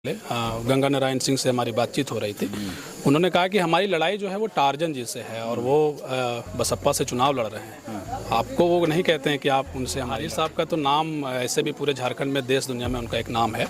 गंगा नारायण सिंह से हमारी बातचीत हो रही थी। उन्होंने कहा कि हमारी लड़ाई जो है वो टार्जन जी से है और वो बसपा से चुनाव लड़ रहे हैं। आपको वो नहीं कहते हैं कि आप उनसे, हमारे साहब का तो नाम ऐसे भी पूरे झारखंड में, देश दुनिया में उनका एक नाम है,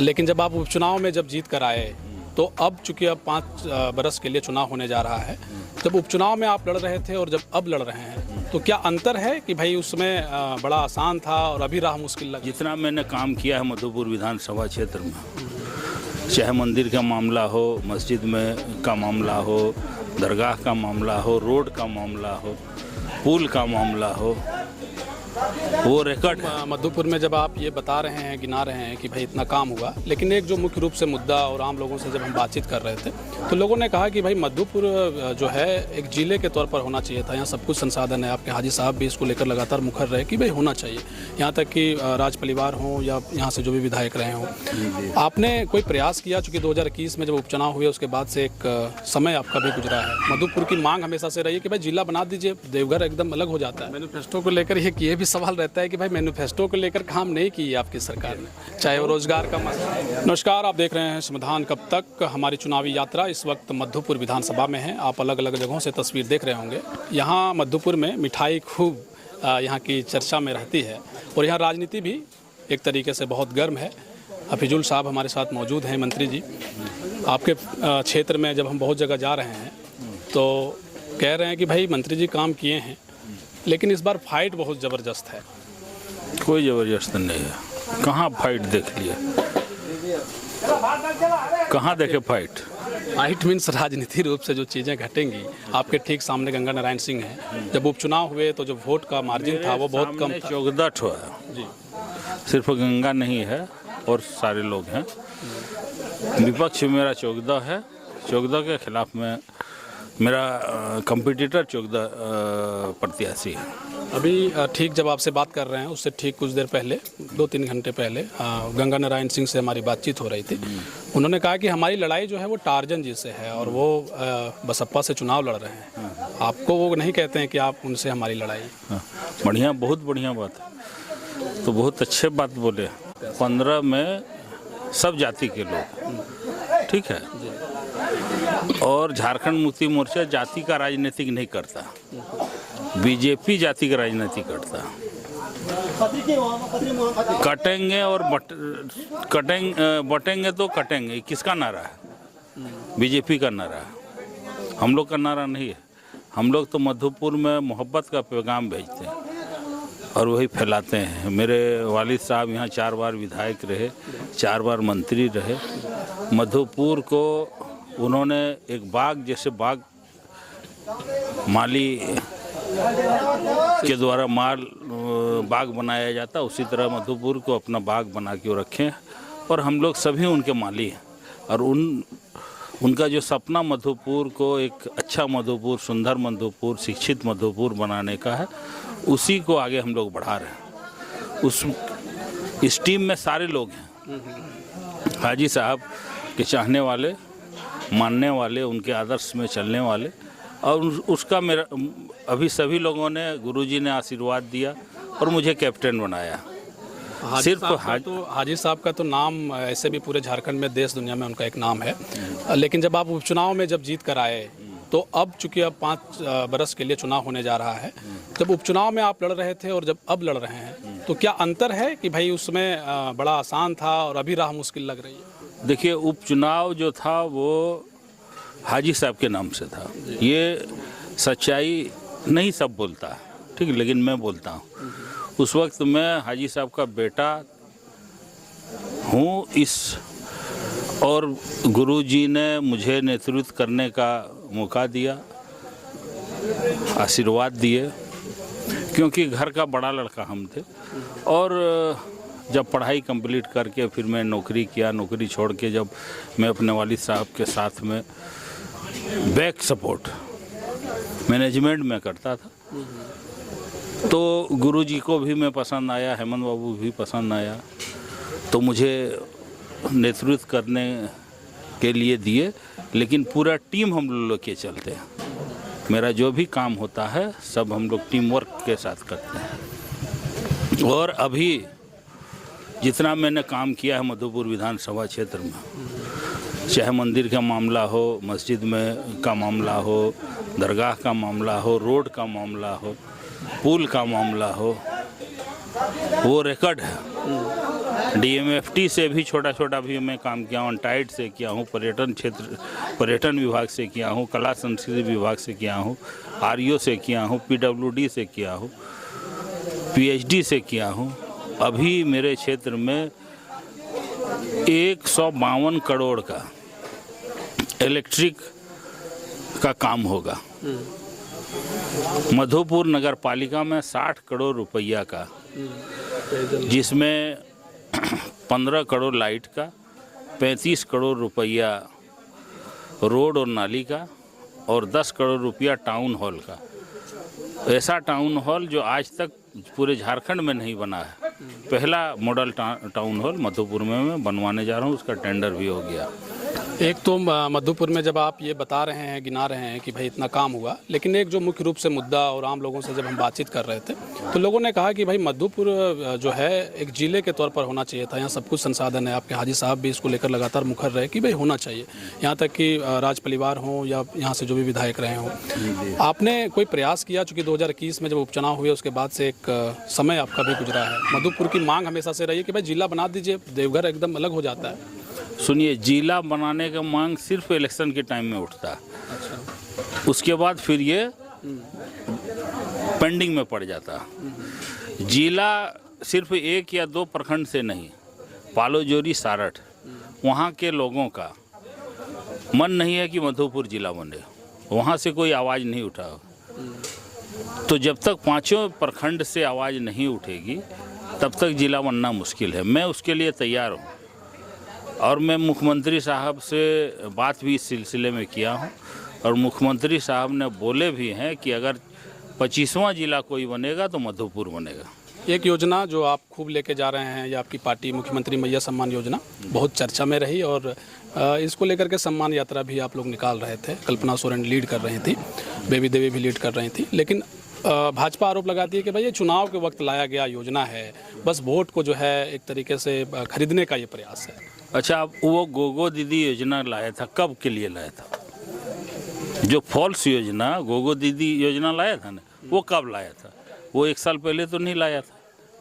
लेकिन जब आप उपचुनाव में जब जीत कर आए तो अब चूंकि अब 5 बरस के लिए चुनाव होने जा रहा है, जब उपचुनाव में आप लड़ रहे थे और जब अब लड़ रहे हैं तो क्या अंतर है कि भाई उसमें बड़ा आसान था और अभी राह मुश्किल लगा? जितना मैंने काम किया है मधुपुर विधानसभा क्षेत्र में, चाहे मंदिर का मामला हो, मस्जिद में का मामला हो, दरगाह का मामला हो, रोड का मामला हो, पुल का मामला हो, वो रिकॉर्ड है। मधुपुर में जब आप ये बता रहे हैं, गिना रहे हैं कि भाई इतना काम हुआ, लेकिन एक जो मुख्य रूप से मुद्दा और आम लोगों से जब हम बातचीत कर रहे थे तो लोगों ने कहा कि भाई मधुपुर जो है एक जिले के तौर पर होना चाहिए था। यहाँ सब कुछ संसाधन है, आपके हाजी साहब भी इसको लेकर लगातार मुखर रहे कि भाई होना चाहिए, यहाँ तक कि राज परिवार हो या यहाँ से जो भी विधायक रहे हों। आपने कोई प्रयास किया? चूँकि 2021 में जब उपचुनाव हुए उसके बाद से एक समय आपका भी गुजरा है। मधुपुर की मांग हमेशा से रही है कि भाई जिला बना दीजिए, देवघर एकदम अलग हो जाता है। मैनिफेस्टो को लेकर ये भी सवाल रहता है कि भाई मैनिफेस्टो को लेकर काम नहीं की है आपकी सरकार ने, चाहे वो रोजगार का मसला। नमस्कार, आप देख रहे हैं समाधान कब तक। हमारी चुनावी यात्रा इस वक्त मधुपुर विधानसभा में है। आप अलग अलग जगहों से तस्वीर देख रहे होंगे। यहाँ मधुपुर में मिठाई खूब यहाँ की चर्चा में रहती है और यहाँ राजनीति भी एक तरीके से बहुत गर्म है। हफीजुल साहब हमारे साथ मौजूद हैं, मंत्री जी। आपके क्षेत्र में जब हम बहुत जगह जा रहे हैं तो कह रहे हैं कि भाई मंत्री जी काम किए हैं, लेकिन इस बार फाइट बहुत ज़बरदस्त है। कोई ज़बरदस्त नहीं है। कहाँ फाइट देख लिया? कहाँ देखे फाइट? फाइट मीन्स राजनीतिक रूप से जो चीज़ें घटेंगी। आपके ठीक सामने गंगा नारायण सिंह हैं। जब उपचुनाव हुए तो जो वोट का मार्जिन था वो बहुत कम था। 14 ठो है जी, सिर्फ गंगा नहीं है और सारे लोग हैं। विपक्ष मेरा 14 है, 14 के खिलाफ में मेरा कंपटीटर 14 प्रत्याशी है। अभी ठीक जब आपसे बात कर रहे हैं उससे ठीक कुछ देर पहले, 2-3 घंटे पहले गंगा नारायण सिंह से हमारी बातचीत हो रही थी। उन्होंने कहा कि हमारी लड़ाई जो है वो टार्जन जी से है और वो बसपा से चुनाव लड़ रहे हैं। आपको वो नहीं कहते हैं कि आप उनसे, हमारी लड़ाई? बढ़िया, बहुत बढ़िया बात है। तो बहुत अच्छे बात बोले। 15 में सब जाति के लोग, ठीक है। और झारखंड मुक्ति मोर्चा जाति का राजनीतिक नहीं करता, बीजेपी जाति का राजनीति करता। कटेंगे और बटेंगे तो कटेंगे, किसका नारा है? बीजेपी का नारा है, हम लोग का नारा नहीं है। हम लोग तो मधुपुर में मोहब्बत का पैगाम भेजते हैं और वही फैलाते हैं। मेरे वालिद साहब यहाँ 4 बार विधायक रहे, 4 बार मंत्री रहे। मधुपुर को उन्होंने एक बाग जैसे बाग माली के द्वारा बाग बनाया जाता, उसी तरह मधुपुर को अपना बाग बना के रखें और हम लोग सभी उनके माली हैं। और उनका जो सपना मधुपुर को एक अच्छा मधुपुर, सुंदर मधुपुर, शिक्षित मधुपुर बनाने का है, उसी को आगे हम लोग बढ़ा रहे हैं। इस टीम में सारे लोग हैं, हाजी साहब के चाहने वाले, मानने वाले, उनके आदर्श में चलने वाले। और उसका मेरा अभी सभी लोगों ने, गुरुजी ने आशीर्वाद दिया और मुझे कैप्टन बनाया। सिर्फ हाजी साहब का तो नाम ऐसे भी पूरे झारखंड में, देश दुनिया में उनका एक नाम है, लेकिन जब आप उपचुनाव में जब जीत कर आए तो अब चूंकि अब 5 बरस के लिए चुनाव होने जा रहा है, जब उपचुनाव में आप लड़ रहे थे और जब अब लड़ रहे हैं तो क्या अंतर है कि भाई उसमें बड़ा आसान था और अभी राह मुश्किल लग रही है? देखिए, उपचुनाव जो था वो हाजी साहब के नाम से था। ये सच्चाई नहीं सब बोलता, ठीक है, लेकिन मैं बोलता हूँ। उस वक्त मैं हाजी साहब का बेटा हूँ और गुरुजी ने मुझे नेतृत्व करने का मौका दिया, आशीर्वाद दिए, क्योंकि घर का बड़ा लड़का हम थे। और जब पढ़ाई कंप्लीट करके फिर मैं नौकरी किया, नौकरी छोड़ के जब मैं अपने वालिद साहब के साथ में बैक सपोर्ट मैनेजमेंट में करता था, तो गुरुजी को भी मैं पसंद आया, हेमंत बाबू भी पसंद आया, तो मुझे नेतृत्व करने के लिए दिए। लेकिन पूरा टीम हम लोग के चलते हैं। मेरा जो भी काम होता है सब हम लोग टीम वर्क के साथ करते हैं। और अभी जितना मैंने काम किया है मधुपुर विधानसभा क्षेत्र में, चाहे मंदिर का मामला हो, मस्जिद में का मामला हो, दरगाह का मामला हो, रोड का मामला हो, पुल का मामला हो, वो रिकॉर्ड है। डीएमएफटी से भी छोटा छोटा भी मैं काम किया हूँ, अनटाइड से किया हूँ, पर्यटन विभाग से किया हूँ, कला संस्कृति विभाग से किया हूँ, आरईओ से किया हूँ, पीडब्ल्यूडी से किया हूँ, पीएचडी से किया हूँ। अभी मेरे क्षेत्र में 152 करोड़ का इलेक्ट्रिक का काम होगा। मधुपुर नगर पालिका में 60 करोड़ रुपया का, जिसमें 15 करोड़ लाइट का, 35 करोड़ रुपया रोड और नाली का और 10 करोड़ रुपया टाउन हॉल का। ऐसा टाउन हॉल जो आज तक पूरे झारखंड में नहीं बना है। पहला मॉडल टाउन हॉल मधुपुर में मैं बनवाने जा रहा हूँ, उसका टेंडर भी हो गया। एक तो मधुपुर में जब आप ये बता रहे हैं, गिना रहे हैं कि भाई इतना काम हुआ, लेकिन एक जो मुख्य रूप से मुद्दा और आम लोगों से जब हम बातचीत कर रहे थे तो लोगों ने कहा कि भाई मधुपुर जो है एक ज़िले के तौर पर होना चाहिए था। यहाँ सब कुछ संसाधन है। आपके हाजी साहब भी इसको लेकर लगातार मुखर रहे कि भाई होना चाहिए, यहाँ तक कि राज परिवार हो या यहाँ से जो भी विधायक रहे हों। आपने कोई प्रयास किया? चूँकि 2021 में जब उपचुनाव हुए उसके बाद से एक समय आपका भी गुजरा है। मधुपुर की मांग हमेशा से रही है कि भाई जिला बना दीजिए, देवघर एकदम अलग हो जाता है। सुनिए, जिला बनाने का मांग सिर्फ इलेक्शन के टाइम में उठता है। अच्छा। उसके बाद फिर ये पेंडिंग में पड़ जाता है। जिला सिर्फ 1 या 2 प्रखंड से नहीं, पालोजोरी, सारठ, वहाँ के लोगों का मन नहीं है कि मधुपुर जिला बने। वहाँ से कोई आवाज़ नहीं उठा। तो जब तक 5 प्रखंड से आवाज़ नहीं उठेगी तब तक जिला बनना मुश्किल है। मैं उसके लिए तैयार हूँ और मैं मुख्यमंत्री साहब से बात भी इस सिलसिले में किया हूँ और मुख्यमंत्री साहब ने बोले भी हैं कि अगर 25वां जिला कोई बनेगा तो मधुपुर बनेगा। एक योजना जो आप खूब लेके जा रहे हैं, या आपकी पार्टी मुख्यमंत्री मैया सम्मान योजना बहुत चर्चा में रही और इसको लेकर के सम्मान यात्रा भी आप लोग निकाल रहे थे। कल्पना सोरेन लीड कर रही थी, बेबी देवी भी लीड कर रही थी, लेकिन भाजपा आरोप लगाती है कि भाई ये चुनाव के वक्त लाया गया योजना है, बस वोट को जो है एक तरीके से खरीदने का ये प्रयास है। अच्छा, अब वो गोगो दीदी योजना लाया था, कब के लिए लाया था? जो फॉल्स योजना गोगो दीदी योजना लाया था ना, वो कब लाया था? वो 1 साल पहले तो नहीं लाया था,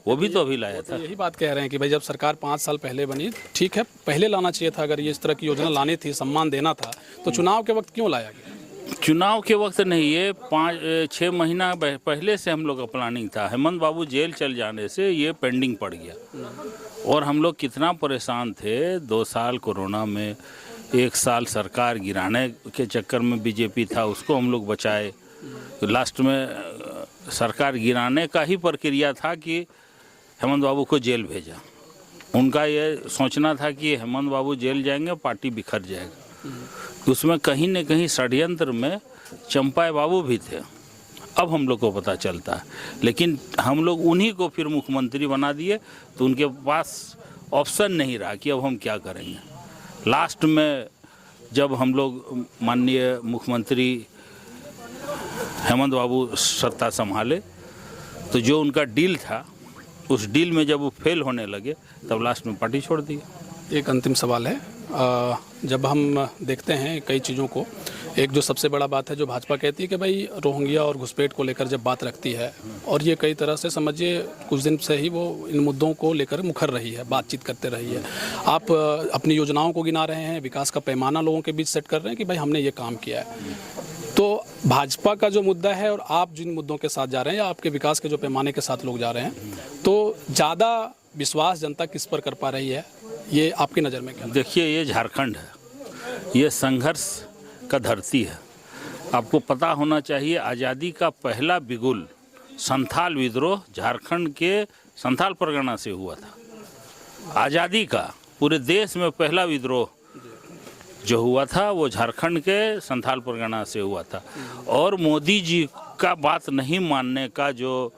वो भी तो अभी लाया था। यही बात कह रहे हैं कि भाई जब सरकार 5 साल पहले बनी, ठीक है, पहले लाना चाहिए था। अगर ये इस तरह की योजना लानी थी, सम्मान देना था, तो चुनाव के वक्त क्यों लाया गया? चुनाव के वक्त नहीं, ये 5-6 महीना पहले से हम लोग का प्लानिंग था। हेमंत बाबू जेल चल जाने से ये पेंडिंग पड़ गया और हम लोग कितना परेशान थे। 2 साल कोरोना में, 1 साल सरकार गिराने के चक्कर में बीजेपी था, उसको हम लोग बचाए। तो लास्ट में सरकार गिराने का ही प्रक्रिया था कि हेमंत बाबू को जेल भेजा। उनका ये सोचना था कि हेमंत बाबू जेल जाएंगे, पार्टी बिखर जाएगा। उसमें कहीं न कहीं षड्यंत्र में चंपाई बाबू भी थे, अब हम लोग को पता चलता है। लेकिन हम लोग उन्हीं को फिर मुख्यमंत्री बना दिए, तो उनके पास ऑप्शन नहीं रहा कि अब हम क्या करेंगे। लास्ट में जब हम लोग माननीय मुख्यमंत्री हेमंत बाबू सत्ता संभाले, तो जो उनका डील था, उस डील में जब वो फेल होने लगे तब लास्ट में पार्टी छोड़ दी। एक अंतिम सवाल है, जब हम देखते हैं कई चीज़ों को, एक जो सबसे बड़ा बात है जो भाजपा कहती है कि भाई रोहिंग्या और घुसपैठ को लेकर जब बात रखती है, और ये कई तरह से समझिए कुछ दिन से ही वो इन मुद्दों को लेकर मुखर रही है, बातचीत करते रही है। आप अपनी योजनाओं को गिना रहे हैं, विकास का पैमाना लोगों के बीच सेट कर रहे हैं कि भाई हमने ये काम किया है। तो भाजपा का जो मुद्दा है और आप जिन मुद्दों के साथ जा रहे हैं, या आपके विकास के जो पैमाने के साथ लोग जा रहे हैं, तो ज़्यादा विश्वास जनता किस पर कर पा रही है, ये आपकी नज़र में क्या? देखिए, ये झारखंड है, ये संघर्ष का धरती है। आपको पता होना चाहिए, आज़ादी का पहला बिगुल संथाल विद्रोह झारखंड के संथाल परगना से हुआ था। आज़ादी का पूरे देश में पहला विद्रोह जो हुआ था वो झारखंड के संथाल परगना से हुआ था। और मोदी जी का बात नहीं मानने का जो,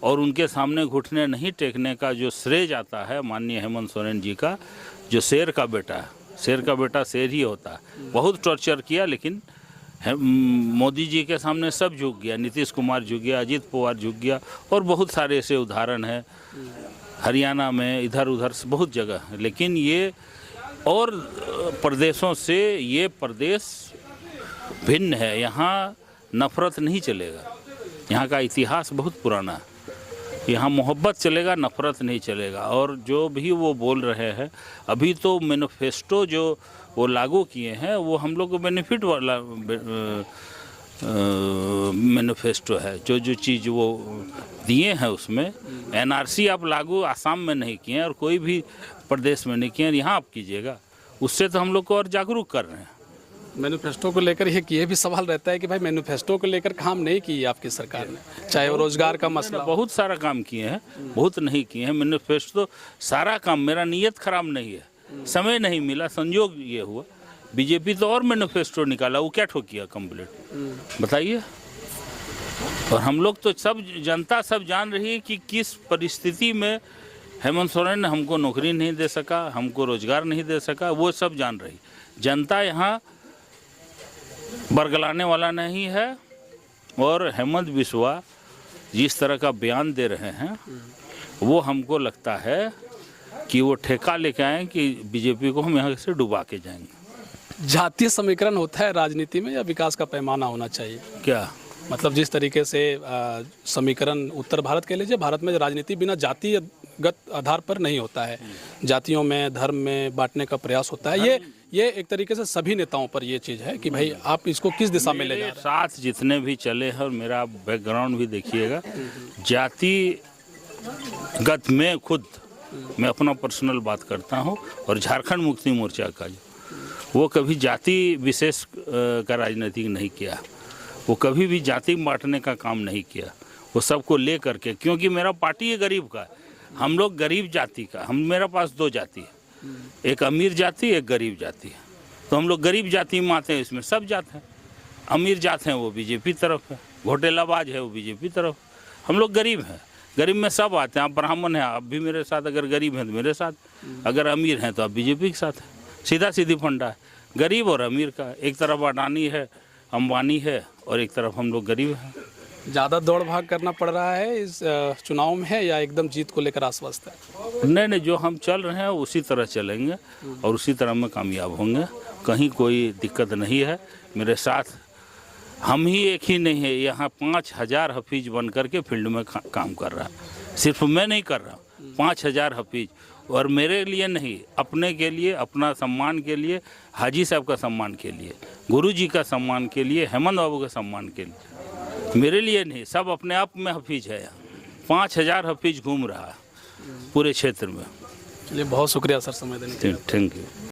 और उनके सामने घुटने नहीं टेकने का जो श्रेय जाता है माननीय हेमंत सोरेन जी का, जो शेर का बेटा है। शेर का बेटा शेर ही होता है। बहुत टॉर्चर किया, लेकिन मोदी जी के सामने सब झुक गया। नीतीश कुमार झुक गया, अजीत पवार झुक गया, और बहुत सारे ऐसे उदाहरण हैं। हरियाणा में, इधर उधर से बहुत जगह है। लेकिन ये और प्रदेशों से ये प्रदेश भिन्न है। यहाँ नफ़रत नहीं चलेगा। यहाँ का इतिहास बहुत पुराना है। यहाँ मोहब्बत चलेगा, नफ़रत नहीं चलेगा। और जो भी वो बोल रहे हैं, अभी तो मैनिफेस्टो जो वो लागू किए हैं वो हम लोग को बेनिफिट वाला मैनिफेस्टो है। जो जो चीज़ वो दिए हैं उसमें एनआरसी आप लागू आसाम में नहीं किए हैं और कोई भी प्रदेश में नहीं किए हैं, यहाँ आप कीजिएगा। उससे तो हम लोग को और जागरूक कर रहे हैं। मैनिफेस्टो को लेकर ये भी सवाल रहता है कि भाई मैनिफेस्टो को लेकर काम नहीं की आपकी सरकार ने, चाहे वो रोजगार का मसला। बहुत सारा काम किए हैं, बहुत नहीं किए हैं। मैनिफेस्टो सारा काम, मेरा नीयत खराब नहीं है, समय नहीं मिला, संयोग ये हुआ। बीजेपी तो और मैनिफेस्टो निकाला, वो क्या ठोक किया कंप्लीट, बताइए। और हम लोग तो सब जनता सब जान रही है कि किस परिस्थिति में हेमंत सोरेन हमको नौकरी नहीं दे सका, हमको रोजगार नहीं दे सका, वो सब जान रही जनता। यहाँ बरगलाने वाला नहीं है। और हेमंत बिस्वा जिस तरह का बयान दे रहे हैं वो हमको लगता है कि वो ठेका लेके आए कि बीजेपी को हम यहाँ से डुबा के जाएंगे। जातीय समीकरण होता है राजनीति में या विकास का पैमाना होना चाहिए? क्या मतलब जिस तरीके से समीकरण उत्तर भारत के लीजिए, भारत में राजनीति बिना जातिगत आधार पर नहीं होता है, जातियों में, धर्म में बांटने का प्रयास होता है। ये एक तरीके से सभी नेताओं पर ये चीज़ है कि भाई आप इसको किस दिशा में ले जा रहे हैं। साथ जितने भी चले हैं, और मेरा बैकग्राउंड भी देखिएगा, जातिगत में खुद मैं अपना पर्सनल बात करता हूँ। और झारखंड मुक्ति मोर्चा का वो कभी जाति विशेष का राजनीति नहीं किया, वो कभी भी जाति बांटने का काम नहीं किया। वो सबको ले करके, क्योंकि मेरा पार्टी है गरीब का, हम लोग गरीब जाति का, मेरा पास दो जाति है, एक अमीर जाति, एक गरीब जाति है। तो हम लोग गरीब जाति में आते हैं, इसमें सब जात हैं। अमीर जात हैं वो बीजेपी तरफ है, घोटेलाबाज है वो बीजेपी तरफ। हम लोग गरीब हैं, गरीब में सब आते हैं। आप ब्राह्मण हैं, आप भी मेरे साथ, अगर गरीब हैं तो मेरे साथ, अगर अमीर हैं तो आप बीजेपी के साथ हैं। सीधा सीधी फंडा है गरीब और अमीर का। एक तरफ अडानी है, अंबानी है, और एक तरफ हम लोग गरीब हैं। ज़्यादा दौड़ भाग करना पड़ रहा है इस चुनाव में, या एकदम जीत को लेकर आश्वस्त है? नहीं, जो हम चल रहे हैं उसी तरह चलेंगे और उसी तरह में कामयाब होंगे। कहीं कोई दिक्कत नहीं है। मेरे साथ हम ही एक ही नहीं है, यहाँ 5000 हफीज बन करके फील्ड में काम कर रहा है। सिर्फ मैं नहीं कर रहा, 5000 हफीज। और मेरे लिए नहीं, अपने के लिए, अपना सम्मान के लिए, हाजी साहब का सम्मान के लिए, गुरुजी का सम्मान के लिए, हेमंत बाबू का सम्मान के लिए, मेरे लिए नहीं। सब अपने आप में हफीज है। 5000 हफीज घूम रहा है पूरे क्षेत्र में। चलिए, बहुत शुक्रिया सर समय देने के लिए। Thank you.